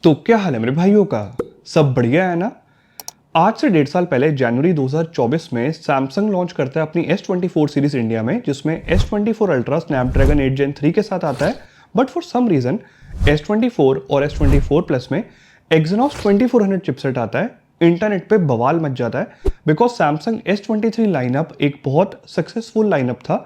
तो क्या हाल है मेरे भाइयों का। सब बढ़िया है ना। आज से 1.5 साल पहले जनवरी 2024 में सैमसंग लॉन्च करता है अपनी S24 सीरीज इंडिया में, जिसमें S24 अल्ट्रा स्नैपड्रैगन 8 Gen 3 के साथ आता है। But for some reason S24 और S24 प्लस में Exynos 2400 चिपसेट आता है। इंटरनेट पे बवाल मच जाता है बिकॉज सैमसंग S23 लाइनअप एक बहुत सक्सेसफुल लाइनअप था।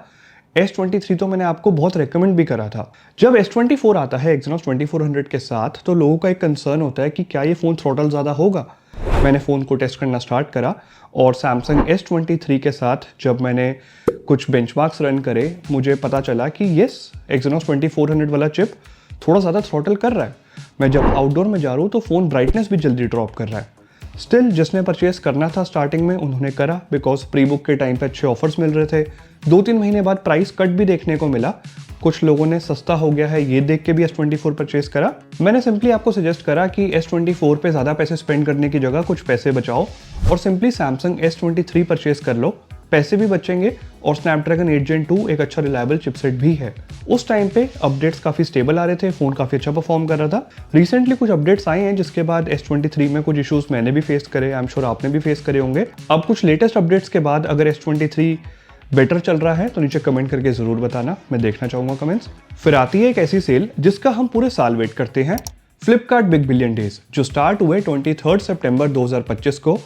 S23 तो मैंने आपको बहुत रेकमेंड भी करा था। जब S24 आता है Exynos 2400 के साथ तो लोगों का एक कंसर्न होता है कि क्या ये फ़ोन थ्रॉटल ज़्यादा होगा। मैंने फ़ोन को टेस्ट करना स्टार्ट करा और सैमसंग S23 के साथ जब मैंने कुछ बेंचमार्क्स रन करे मुझे पता चला कि येस Exynos 2400 वाला चिप थोड़ा ज़्यादा थ्रॉटल कर रहा है। मैं जब आउटडोर में जा रहा हूँ तो फ़ोन ब्राइटनेस भी जल्दी ड्रॉप कर रहा है। स्टिल जिसने परचेस करना था स्टार्टिंग में उन्होंने करा बिकॉज प्री बुक के टाइम पे अच्छे ऑफर्स मिल रहे थे। 2-3 महीने बाद प्राइस कट भी देखने को मिला। कुछ लोगों ने सस्ता हो गया है ये देख के भी S24 परचेस करा। मैंने सिंपली आपको सजेस्ट करा कि S24 पे ज़्यादा पैसे स्पेंड करने की जगह कुछ पैसे बचाओ और सिंपली सैमसंग S23 परचेस कर लो। पैसे भी बचेंगे और स्नैपड्रैगन 8 Gen 2 एक अच्छा रिलायबल चिपसेट भी है। उस टाइम पे अपडेट्स काफ़ी स्टेबल आ रहे थे, फ़ोन काफ़ी अच्छा परफॉर्म कर रहा था। रिसेंटली कुछ अपडेट्स आए हैं जिसके बाद S23 में कुछ इश्यूज मैंने भी फेस करे, आई एम श्योर आपने भी फेस करे होंगे। अब कुछ लेटेस्ट अपडेट्स के बाद अगर S23 बेटर चल रहा है तो नीचे कमेंट करके ज़रूर बताना, मैं देखना चाहूँगा कमेंट्स। फिर आती है एक ऐसी सेल जिसका हम पूरे साल वेट करते हैं, फ्लिपकार्ट बिग बिलियन डेज, जो स्टार्ट हुए 23 सितंबर 2025 को।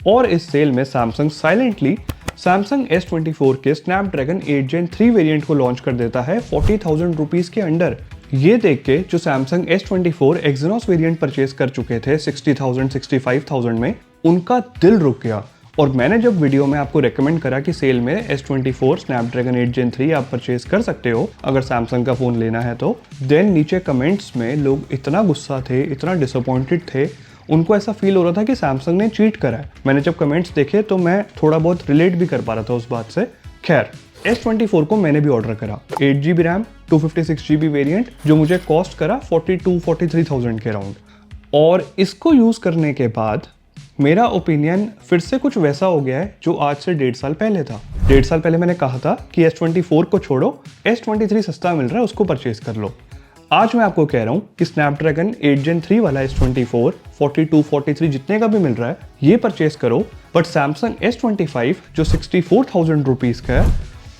और इस सेल में सैमसंग साइलेंटली सैमसंग S24 के स्नैपड्रैगन 8 Gen 3 वेरिएंट को लॉन्च कर देता है 40,000 रुपीज़ के अंडर। ये देख के जो Samsung S24 Exynos variant purchase कर चुके थे 60,000 65,000 में, उनका दिल रुक गया। और मैंने जब वीडियो में आपको रेकमेंड करा कि सेल में S24 स्नैपड्रैगन 8 Gen 3 आप परचेस कर सकते हो अगर सैमसंग का फ़ोन लेना है तो, देन नीचे कमेंट्स में लोग इतना गुस्सा थे, इतना डिसअपॉइंटेड थे, उनको ऐसा फील हो रहा था कि सैमसंग ने चीट करा है। मैंने जब कमेंट्स देखे तो मैं थोड़ा बहुत रिलेट भी कर पा रहा था उस बात से। खैर S24 को मैंने भी ऑर्डर करा, 8GB रैम 256GB वेरिएंट, जो मुझे कॉस्ट करा 43,000 के राउंड। और इसको यूज़ करने के बाद मेरा ओपिनियन फिर से कुछ वैसा हो गया है जो आज से 1.5 साल पहले था। 1.5 साल पहले मैंने कहा था कि S24 को छोड़ो, S23 सस्ता मिल रहा है उसको परचेज कर लो। आज मैं आपको कह रहा हूं कि स्नैपड्रैगन 8 Gen 3 वाला S24 42-43 जितने का भी मिल रहा है ये परचेस करो। बट सैमसंग S25 जो 64,000 रुपीज़ का है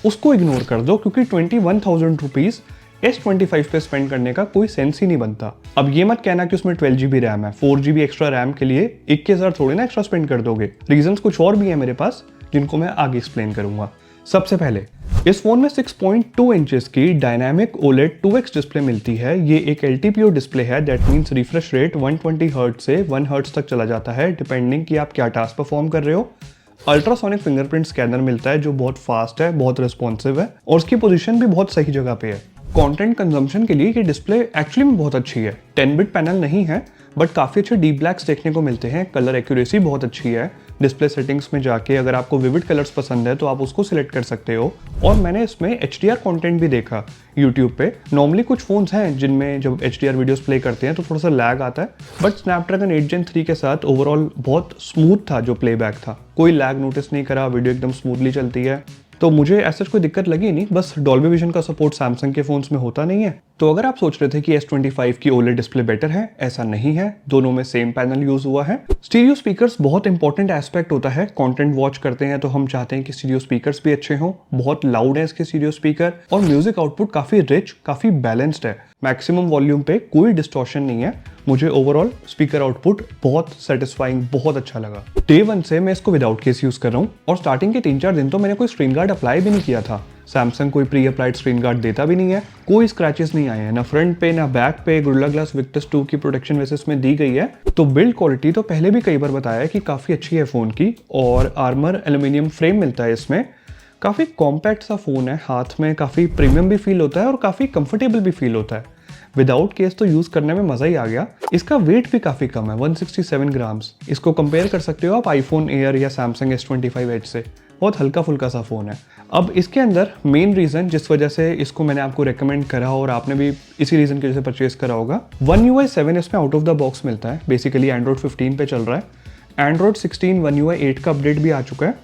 उसको इग्नोर कर दो, क्योंकि 21,000 रुपीज़ S25 पे स्पेंड करने का कोई सेंस ही नहीं बनता। अब ये मत कहना कि उसमें 12GB रैम है, 4GB एक्स्ट्रा रैम के लिए 21,000 थोड़ी ना एक्स्ट्रा स्पेंड कर दोगे। रीजंस कुछ और भी है मेरे पास जिनको मैं आगे एक्सप्लेन करूंगा। सबसे पहले इस फोन में 6.2 इंचेस की डायनामिक OLED 2x डिस्प्ले मिलती है। ये एक LTPO डिस्प्ले है, that means refresh rate 120 hertz से 1 हर्ट्ज तक चला जाता है डिपेंडिंग कि आप क्या टास्क परफॉर्म कर रहे हो। अल्ट्रासोनिक फिंगरप्रिंट स्कैनर मिलता है जो बहुत फास्ट है, बहुत रिस्पॉन्सिव है और उसकी पोजीशन भी बहुत सही जगह पे है। कंटेंट कंजम्पशन के लिए ये डिस्प्ले एक्चुअली में बहुत अच्छी है। 10-bit पैनल नहीं है बट काफ़ी अच्छे डीप ब्लैक्स देखने को मिलते हैं, कलर एक्यूरेसी बहुत अच्छी है। डिस्प्ले सेटिंग्स में जाके अगर आपको विविड कलर्स पसंद है तो आप उसको सिलेक्ट कर सकते हो। और मैंने इसमें HDR कंटेंट भी देखा YouTube पे। नॉर्मली कुछ फ़ोन्स हैं जिनमें जब HDR वीडियोस प्ले करते हैं तो थोड़ा सा लैग आता है, बट स्नैपड्रैगन 8 Gen 3 के साथ ओवरऑल बहुत स्मूथ था जो प्लेबैक था, कोई लैग नोटिस नहीं करा, वीडियो एकदम स्मूथली चलती है। तो मुझे ऐसा कोई दिक्कत लगी नहीं, बस डॉल्बी विजन का सपोर्ट सैमसंग के फोन्स में होता नहीं है। तो अगर आप सोच रहे थे कि S25 की OLED डिस्प्ले बेटर है, ऐसा नहीं है, दोनों में सेम पैनल यूज हुआ है। स्टीरियो स्पीकर्स बहुत इंपॉर्टेंट एस्पेक्ट होता है। कंटेंट वॉच करते हैं तो हम चाहते हैं कि स्टीरियो स्पीकर्स भी अच्छे हों, बहुत लाउड है इसके स्टीरियो स्पीकर और म्यूजिक आउटपुट काफी रिच, काफी बैलेंस्ड है। मैक्सिमम वॉल्यूम पे कोई डिस्टॉर्शन नहीं है। मुझे ओवरऑल स्पीकर आउटपुट बहुत सेटिस्फाइंग, बहुत अच्छा लगा। डे 1 से मैं इसको विदाउट केस यूज कर रहा हूँ और स्टार्टिंग के 3-4 दिन तो मैंने कोई स्क्रीन गार्ड अप्लाई भी नहीं किया था। सैमसंग कोई प्री अप्लाइड स्क्रीन गार्ड देता भी नहीं है, कोई स्क्रैचेस नहीं आए हैं, ना फ्रंट पे ना बैक पे। गोरिल्ला ग्लास विक्टस 2 की प्रोटेक्शन वैसे इसमें दी गई है। तो बिल्ड क्वालिटी तो पहले भी कई बार बताया है कि काफ़ी अच्छी है फ़ोन की, और आर्मर एल्यूमिनियम फ्रेम मिलता है इसमें। काफ़ी कॉम्पैक्ट सा फ़ोन है, हाथ में काफ़ी प्रीमियम भी फील होता है और काफ़ी कंफर्टेबल भी फील होता है। विदाउट केस तो यूज़ करने में मज़ा ही आ गया। इसका वेट भी काफ़ी कम है, 167 ग्राम्स। इसको कंपेयर कर सकते हो आप आईफोन एयर या सैमसंग S25 Edge से। बहुत हल्का फुल्का सा फ़ोन है। अब इसके अंदर मेन रीज़न जिस वजह से इसको मैंने आपको रेकमेंड करा और आपने भी इसी रीज़न की वजह से परचेस करा होगा, One UI 7 इसमें आउट ऑफ द बॉक्स मिलता है। बेसिकली एंड्रॉइड 15 पे चल रहा है। एंड्रॉइड 16 One UI 8 का अपडेट भी आ चुका है।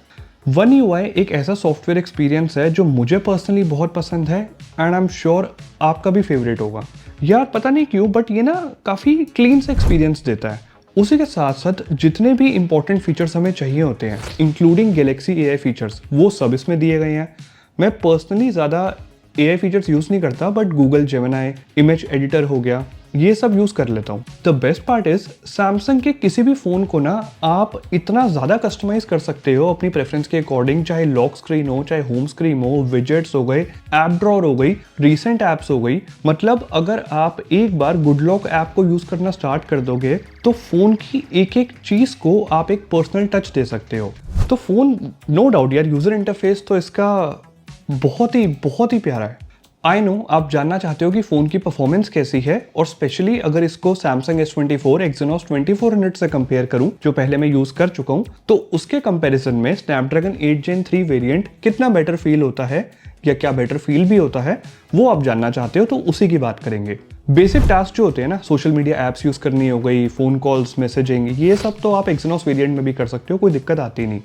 वन UI एक ऐसा सॉफ्टवेयर एक्सपीरियंस है जो मुझे पर्सनली बहुत पसंद है एंड आई एम श्योर आपका भी फेवरेट होगा। यार पता नहीं क्यों बट ये ना काफ़ी क्लीन सा एक्सपीरियंस देता है। उसी के साथ साथ जितने भी इंपॉर्टेंट फीचर्स हमें चाहिए होते हैं इंक्लूडिंग गैलेक्सी AI फीचर्स वो सब इसमें दिए गए हैं। मैं पर्सनली ज़्यादा AI फीचर्स यूज़ नहीं करता but Google Gemini, image editor हो गया, ये सब यूज़ कर लेता हूँ। The best part is Samsung के किसी भी फ़ोन को ना आप इतना ज़्यादा कस्टमाइज़ कर सकते हो अपनी प्रेफरेंस के अकॉर्डिंग, चाहे लॉक स्क्रीन हो, चाहे होम स्क्रीन हो, विजेट्स हो गए, ऐप ड्रॉअर हो गई, रीसेंट ऐप्स हो गई। मतलब अगर आप एक बार गुड लॉक ऐप को यूज़ करना स्टार्ट कर दोगे तो फ़ोन की एक एक चीज़ को आप एक पर्सनल टच दे सकते हो। तो फ़ोन नो डाउट यार यूज़र इंटरफेस तो इसका बहुत ही प्यारा है। आई नो आप जानना चाहते हो कि फ़ोन की परफॉर्मेंस कैसी है और स्पेशली अगर इसको Samsung S24 Exynos 2400 से कंपेयर करूं जो पहले मैं यूज़ कर चुका हूं तो उसके कंपैरिजन में Snapdragon 8 Gen 3 वेरिएंट कितना बेटर फील होता है या क्या बेटर फील भी होता है वो आप जानना चाहते हो तो उसी की बात करेंगे। बेसिक टास्क जो होते हैं ना, सोशल मीडिया ऐप्स यूज़ करनी हो गई, फ़ोन कॉल्स, मैसेजिंग, ये सब तो आप Exynos वेरिएंट में भी कर सकते हो, कोई दिक्कत आती नहीं।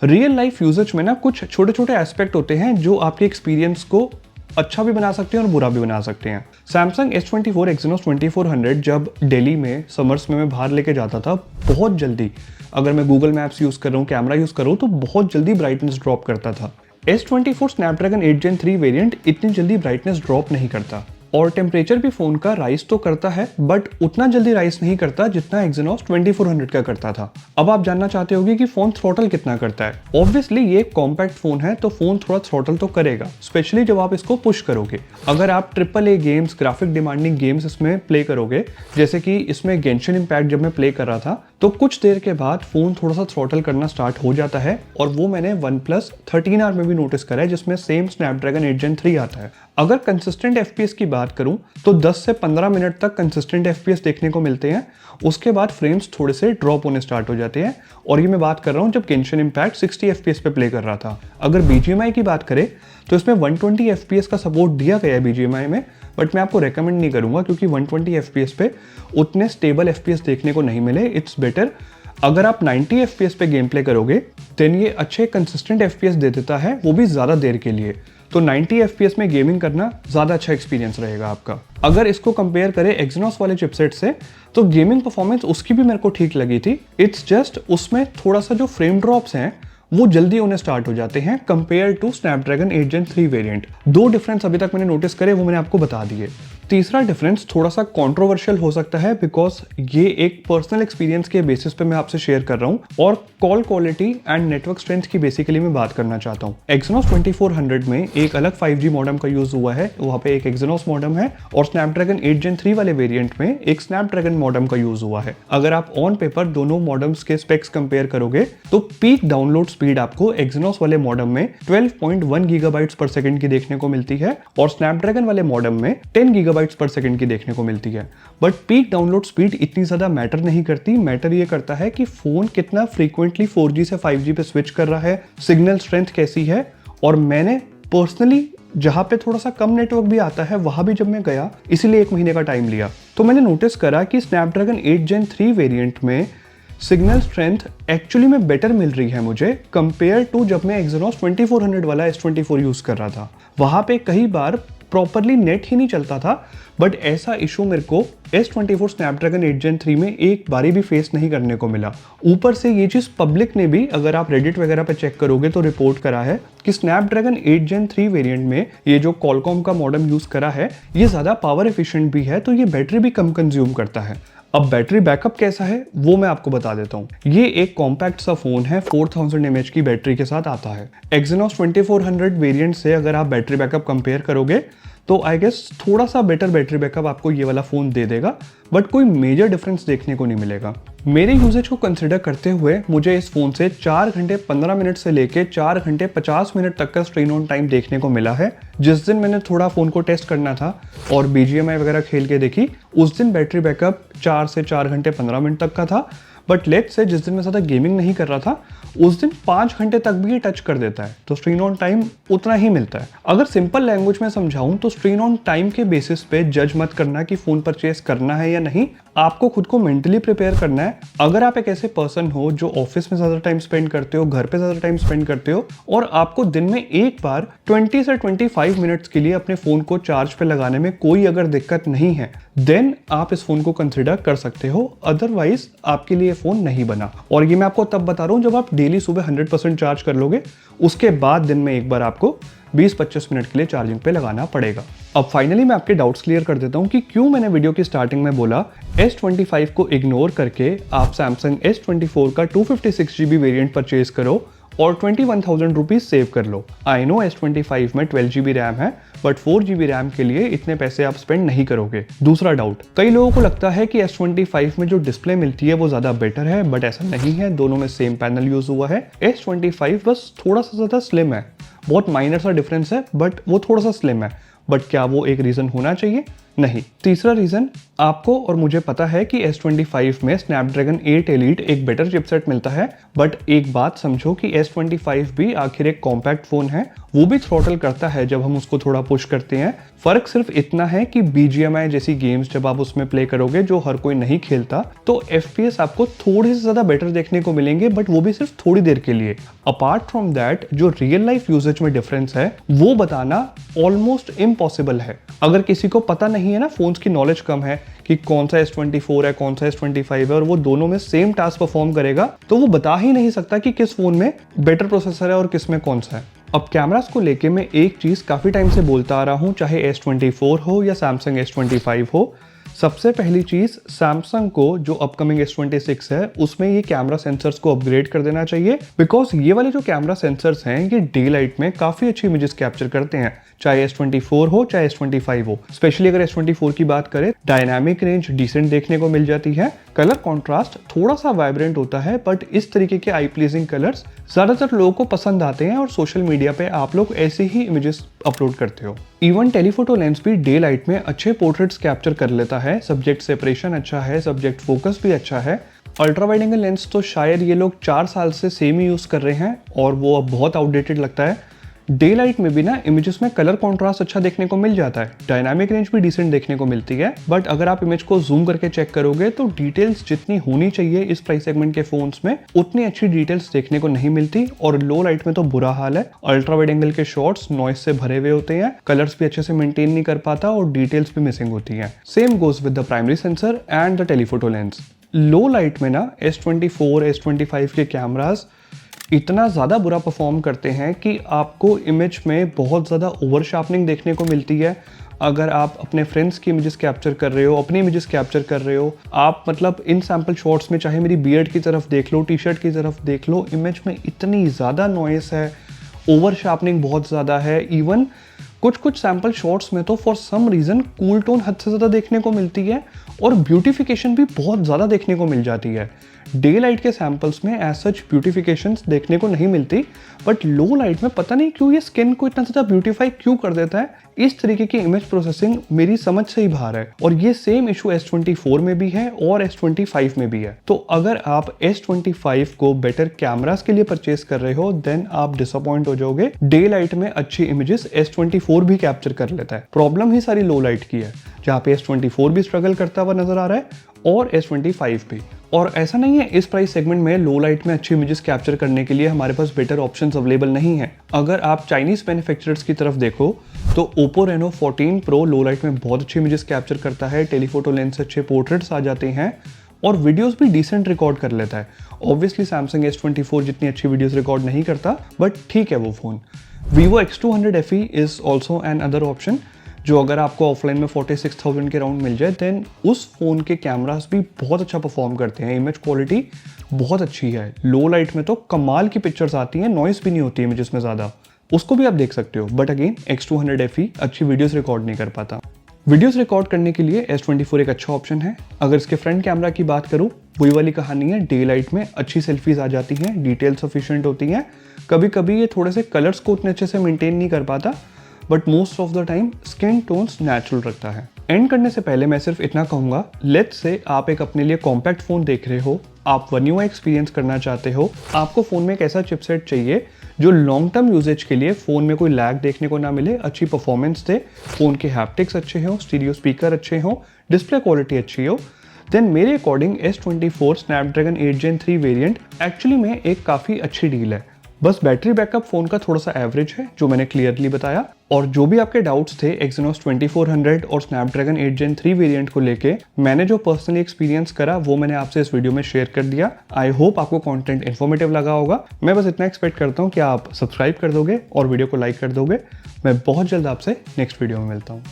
रियल लाइफ यूजेज में ना कुछ छोटे छोटे एस्पेक्ट होते हैं जो आपके एक्सपीरियंस को अच्छा भी बना सकते हैं और बुरा भी बना सकते हैं। Samsung S24 Exynos 2400 जब दिल्ली में समर्स में मैं बाहर लेके जाता था बहुत जल्दी, अगर मैं गूगल मैप्स यूज़ कर रहा हूँ, कैमरा यूज़ कर रहा हूँ तो बहुत जल्दी ब्राइटनेस ड्रॉप करता था। S24 Snapdragon 8 Gen 3 वेरिएंट इतनी जल्दी ब्राइटनेस ड्रॉप नहीं करता और टेम्परेचर भी फ़ोन का राइज तो करता है बट उतना जल्दी राइज नहीं करता जितना Exynos 2400 का करता था। अब आप जानना चाहते होंगे कि फ़ोन थ्रॉटल कितना करता है। ऑब्वियसली ये एक कॉम्पैक्ट फ़ोन है तो फ़ोन थोड़ा थ्रॉटल तो करेगा, स्पेशली जब आप इसको पुश करोगे। अगर आप AAA games, graphic demanding games इसमें प्ले करोगे, जैसे कि इसमें गेंशिन इम्पैक्ट जब मैं प्ले कर रहा था तो कुछ देर के बाद फ़ोन थोड़ा सा थ्रॉटल करना स्टार्ट हो जाता है और वो मैंने OnePlus 13R में भी नोटिस करा है जिसमें सेम Snapdragon 8 Gen 3 आता है। अगर कंसिस्टेंट FPS की बात करूं तो 10 से 15 मिनट तक कंसिस्टेंट FPS देखने को मिलते हैं, उसके बाद फ्रेम्स थोड़े से ड्रॉप होने स्टार्ट हो जाते हैं और ये मैं बात कर रहा हूं जब गेंशिन इम्पैक्ट 60 FPS पे प्ले कर रहा था। अगर BGMI की बात करें तो इसमें 120 FPS का सपोर्ट दिया गया है BGMI में, बट मैं आपको रेकमेंड नहीं करूंगा क्योंकि 120 FPS पे उतने स्टेबल FPS देखने को नहीं मिले। इट्स बेटर अगर आप 90 FPS पे गेम प्ले करोगे देन ये अच्छे कंसिस्टेंट FPS दे देता है, वो भी ज़्यादा देर के लिए। तो 90 FPS में गेमिंग करना ज़्यादा अच्छा एक्सपीरियंस रहेगा आपका। अगर इसको कंपेयर करें Exynos वाले चिपसेट से तो गेमिंग परफॉर्मेंस उसकी भी मेरे को ठीक लगी थी। इट्स जस्ट उसमें थोड़ा सा जो फ्रेम ड्रॉप्स हैं वो जल्दी होने स्टार्ट हो जाते हैं compare to Snapdragon 8 Gen 3 variant. दो डिफरेंस अभी तक मैंने नोटिस करे वो मैंने आपको बता दिए। तीसरा डिफरेंस थोड़ा सा कंट्रोवर्शियल हो सकता है बिकॉज ये एक पर्सनल एक्सपीरियंस के बेसिस पे मैं आपसे शेयर कर रहा हूँ और call quality and network strength की बेसिकली मैं बात करना चाहता हूँ। Exynos 2400 में एक अलग 5G मॉडेम का यूज हुआ है, वहाँ पे एक Exynos मॉडेम है और Snapdragon 8 Gen 3 वाले वेरिएंट में एक Snapdragon मॉडेम का यूज हुआ है। अगर आप ऑन पेपर दोनों मॉडेम्स के स्पेक्स कंपेयर करोगे तो पीक डाउनलोड स्पीड आपको Exynos वाले मॉडेम में 12.1 गीगाबाइट्स पर सेकंड की देखने को मिलती है और Snapdragon वाले मॉडेम में 10 गीगाबाइट्स पर सेकंड की देखने को मिलती है। बट पीक डाउनलोड स्पीड इतनी ज्यादा मैटर नहीं करती, मैटर ये करता है कि फोन कितना फ्रीक्वेंटली 4G से 5G पे स्विच कर रहा है, सिग्नल स्ट्रेंथ कैसी है। और मैंने पर्सनली जहां पे थोड़ा सा कम नेटवर्क भी आता है वहां भी जब मैं गया, इसीलिए 1 महीने का टाइम लिया, तो मैंने नोटिस करा कि Snapdragon 8 Gen 3 वेरिएंट में सिग्नल स्ट्रेंथ एक्चुअली में बेटर मिल रही है मुझे कंपेयर टू जब मैं Exynos 2400 वाला S24 यूज कर रहा था। वहां पे कई बार प्रॉपरली नेट ही नहीं चलता था, बट ऐसा इशू मेरे को S24 Snapdragon 8 Gen 3 में एक बारी भी फेस नहीं करने को मिला। ऊपर से ये चीज़ पब्लिक ने भी, अगर आप रेडिट वगैरह पे चेक करोगे तो रिपोर्ट करा है कि Snapdragon 8 Gen 3 वेरिएंट में ये जो Qualcomm का मॉडेम यूज करा है ये ज़्यादा पावर एफिशिएंट भी है, तो ये बैटरी भी कम कंज्यूम करता है। अब बैटरी बैकअप कैसा है वो मैं आपको बता देता हूँ। ये एक कॉम्पैक्ट सा फोन है, 4000 mAh की बैटरी के साथ आता है। Exynos 2400 वेरिएंट से अगर आप बैटरी बैकअप कंपेयर करोगे तो आई गेस थोड़ा सा बेटर बैटरी बैकअप आपको ये वाला फ़ोन दे देगा, बट कोई मेजर डिफरेंस देखने को नहीं मिलेगा। मेरे यूजेज को कंसिडर करते हुए मुझे इस फ़ोन से 4 घंटे 15 मिनट से लेके 4 घंटे 50 मिनट तक का स्क्रीन ऑन टाइम देखने को मिला है। जिस दिन मैंने थोड़ा फ़ोन को टेस्ट करना था और BGMI वगैरह खेल के देखी, उस दिन बैटरी बैकअप 4 से 4 घंटे 15 मिनट तक का था, बट लेट्स से जिस दिन मैं ज़्यादा गेमिंग नहीं कर रहा था उस दिन 5 घंटे तक भी ये टच कर देता है, तो स्क्रीन ऑन टाइम उतना ही मिलता है। अगर सिंपल लैंग्वेज में समझाऊं तो स्क्रीन ऑन टाइम के बेसिस पे जज मत करना कि फ़ोन परचेस करना है या नहीं, आपको खुद को मेंटली प्रिपेयर करना है। अगर आप एक ऐसे पर्सन हो जो ऑफिस में ज़्यादा टाइम स्पेंड करते हो, घर पे ज़्यादा टाइम स्पेंड करते हो और आपको दिन में एक बार 20 से 25 मिनट्स के लिए अपने फ़ोन को चार्ज पे लगाने में कोई अगर दिक्कत नहीं है, देन आप इस फ़ोन को कंसिडर कर सकते हो। अदरवाइज आपके लिए फ़ोन नहीं बना। और ये मैं आपको तब बता रहा हूँ जब आप डेली सुबह 100% चार्ज कर लोगे, उसके बाद दिन में एक बार आपको 20-25 मिनट के लिए चार्जिंग पे लगाना पड़ेगा। अब फाइनली मैं आपके डाउट्स क्लियर कर देता हूँ कि क्यों मैंने वीडियो की स्टार्टिंग में बोला S25 को इग्नोर करके आप सैमसंग S24 का 256 GB वेरिएंट परचेज करो और 21,000 रुपीज सेव कर लो। आई नो S25 में 12 GB रैम है, बट 4 GB रैम के लिए इतने पैसे आप स्पेंड नहीं करोगे। दूसरा डाउट, कई लोगों को लगता है कि S25 में जो डिस्प्ले मिलती है वो ज्यादा बेटर है, बट ऐसा नहीं है। दोनों में सेम पैनल यूज हुआ है। S25 बस थोड़ा सा ज्यादा स्लिम है, बहुत माइनर सा डिफरेंस है, बट वो थोड़ा सा स्लिम है। बट क्या वो एक रीजन होना चाहिए? नहीं। तीसरा रीजन, आपको और मुझे पता है कि S25 में स्नैपड्रैगन 8 एलीट एक बेटर चिपसेट मिलता है, बट एक बात समझो कि S25 भी आखिर एक कॉम्पैक्ट फोन है, वो भी थ्रॉटल करता है जब हम उसको थोड़ा पुश करते हैं। फर्क सिर्फ इतना है कि BGMI जैसी गेम्स जब आप उसमें प्ले करोगे जो हर कोई नहीं खेलता, तो FPS आपको थोड़े से ज्यादा बेटर देखने को मिलेंगे, बट वो भी सिर्फ थोड़ी देर के लिए। अपार्ट फ्रॉम दैट, जो रियल लाइफ यूजेज में डिफरेंस है वो बताना ऑलमोस्ट इम्पॉसिबल है। अगर किसी को पता नहीं है ना, फोन्स की नॉलेज कम है कि कौन सा S24 है, कौन सा S25 है, और वो दोनों में सेम टास्क परफॉर्म करेगा, तो वो बता ही नहीं सकता कि किस फोन में बेटर प्रोसेसर है और किस में कौन सा है। अब कैमरास को लेके मैं एक चीज काफी टाइम से बोलता आ रहा हूं, चाहे S24 हो या सैमसंग S25 हो। सबसे पहली चीज, सैमसंग को जो अपकमिंग S26 है उसमें ये कैमरा सेंसर्स को अपग्रेड कर देना चाहिए, बिकॉज ये वाले जो कैमरा सेंसर्स हैं ये डे लाइट में काफी अच्छी इमेजेस कैप्चर करते हैं, चाहे S24 हो चाहे S25 हो। स्पेशली अगर S24 की बात करें, डायनामिक रेंज डिसेंट देखने को मिल जाती है, कलर कॉन्ट्रास्ट थोड़ा सा वाइब्रेंट होता है, बट इस तरीके के आई प्लीजिंग कलर्स ज्यादातर लोगों को पसंद आते हैं और सोशल मीडिया पे आप लोग ऐसे ही इमेजेस अपलोड करते हो। इवन टेलीफोटो लेंस भी डे लाइट में अच्छे पोर्ट्रेट्स कैप्चर कर लेता है, सब्जेक्ट सेपरेशन अच्छा है, सब्जेक्ट फोकस भी अच्छा है। अल्ट्रा वाइड एंगल लेंस तो शायद ये लोग 4 साल से सेम ही यूज कर रहे हैं और वो अब बहुत आउटडेटेड लगता है। डे लाइट में भी ना इमेजेस में कलर कॉन्ट्रास्ट अच्छा देखने को मिल जाता है, डायनामिक रेंज भी डिसेंट देखने को मिलती है, बट अगर आप इमेज को जूम करके चेक करोगे तो डिटेल्स जितनी होनी चाहिए इस प्राइस सेगमेंट के फोन्स में उतनी अच्छी डिटेल्स देखने को नहीं मिलती। और लो लाइट में तो बुरा हाल है, अल्ट्रा वाइड एंगल के शॉट्स नॉइस से भरे हुए होते हैं, कलर्स भी अच्छे से मेंटेन नहीं कर पाता और डिटेल्स भी मिसिंग होती है। Same goes with the primary sensor and the telephoto lens. Low light में ना S24, S25 के कैमरास इतना ज़्यादा बुरा परफॉर्म करते हैं कि आपको इमेज में बहुत ज़्यादा ओवर शार्पनिंग देखने को मिलती है। अगर आप अपने फ्रेंड्स की इमेजेस कैप्चर कर रहे हो, अपनी इमेजेस कैप्चर कर रहे हो, आप मतलब इन सैम्पल शॉट्स में चाहे मेरी बियर्ड की तरफ देख लो, टी शर्ट की तरफ देख लो, इमेज में इतनी ज़्यादा नॉइस है, ओवर शार्पनिंग बहुत ज़्यादा है। इवन कुछ सैम्पल शॉट्स में तो for some reason cool tone हद से ज़्यादा देखने को मिलती है और ब्यूटिफिकेशन भी बहुत ज़्यादा देखने को मिल जाती है। डे लाइट के सैम्पल्स में एज सच ब्यूटिफिकेशंस देखने को नहीं मिलती, बट लो लाइट में पता नहीं क्यों ये स्किन को इतना ज़्यादा ब्यूटीफाई क्यों कर देता है। इस तरीके की इमेज प्रोसेसिंग मेरी समझ से ही बाहर है और ये सेम इशू S24 में भी है और S25 में भी है। तो अगर आप S25 को बेटर कैमरास के लिए परचेस कर रहे हो देन आप डिसअपॉइंट हो जाओगे। डे लाइट में अच्छी इमेजेस S24 भी कैप्चर कर लेता है, प्रॉब्लम ही सारी लो लाइट की है, जहाँ पे S24 भी स्ट्रगल करता हुआ नजर आ रहा है और S25 भी। और ऐसा नहीं है इस प्राइस सेगमेंट में लो लाइट में अच्छी इमेजेस कैप्चर करने के लिए हमारे पास बेटर ऑप्शंस अवेलेबल नहीं है। अगर आप चाइनीज मैन्युफैक्चरर्स की तरफ देखो तो Oppo Reno 14 Pro लो लाइट में बहुत अच्छी इमेजेस कैप्चर करता है, टेलीफोटो लेंस से अच्छे पोर्ट्रेट्स आ जाते हैं और वीडियोस भी डिसेंट रिकॉर्ड कर लेता है। ऑब्वियसली सैमसंग S24 जितनी अच्छी वीडियोस रिकॉर्ड नहीं करता, बट ठीक है वो phone. Vivo X200 FE is also an other option, जो अगर आपको ऑफलाइन में 46,000 के राउंड मिल जाए देन उस फोन के कैमरास भी बहुत अच्छा परफॉर्म करते हैं, इमेज क्वालिटी बहुत अच्छी है। लो लाइट में तो कमाल की पिक्चर्स आती हैं, नॉइस भी नहीं होती इमेजेस में ज़्यादा, उसको भी आप देख सकते हो। बट अगेन X200 FE अच्छी वीडियोस रिकॉर्ड नहीं कर पाता। वीडियोस रिकॉर्ड करने के लिए S24 एक अच्छा ऑप्शन है। अगर इसके फ्रंट कैमरा की बात करूँ, वही वाली कहानी है, डे लाइट में अच्छी सेल्फीज आ जाती हैं, डिटेल सफिशिएंट होती हैं। कभी कभी ये थोड़े से कलर्स को उतने अच्छे से मेंटेन नहीं कर पाता, but most of the time skin tones natural रखता है। एंड करने से पहले मैं सिर्फ इतना कहूंगा, लेट्स से आप एक अपने लिए कॉम्पैक्ट फोन देख रहे हो आप वन UI एक्सपीरियंस करना चाहते हो, आपको फ़ोन में एक ऐसा चिपसेट चाहिए जो लॉन्ग टर्म यूजेज के लिए फ़ोन में कोई लैग देखने को ना मिले, अच्छी परफॉर्मेंस दे, फ़ोन के हैप्टिक्स अच्छे हों, स्टीरियो स्पीकर अच्छे हों, डिस्प्ले क्वालिटी अच्छी हो, देन मेरे according S24 Snapdragon 8 Gen 3 variant actually में एक काफ़ी अच्छी डील है। बस बैटरी बैकअप फ़ोन का थोड़ा सा एवरेज है, जो मैंने क्लियरली बताया। और जो भी आपके डाउट्स थे Exynos 2400 और स्नैपड्रैगन 8 Gen 3 वेरिएंट को लेके, मैंने जो पर्सनली एक्सपीरियंस करा वो मैंने आपसे इस वीडियो में शेयर कर दिया। आई होप आपको कंटेंट इन्फॉर्मेटिव लगा होगा। मैं बस इतना एक्सपेक्ट करता हूँ कि आप सब्सक्राइब कर दोगे और वीडियो को लाइक कर दोगे। मैं बहुत जल्द आपसे नेक्स्ट वीडियो में मिलता हूँ।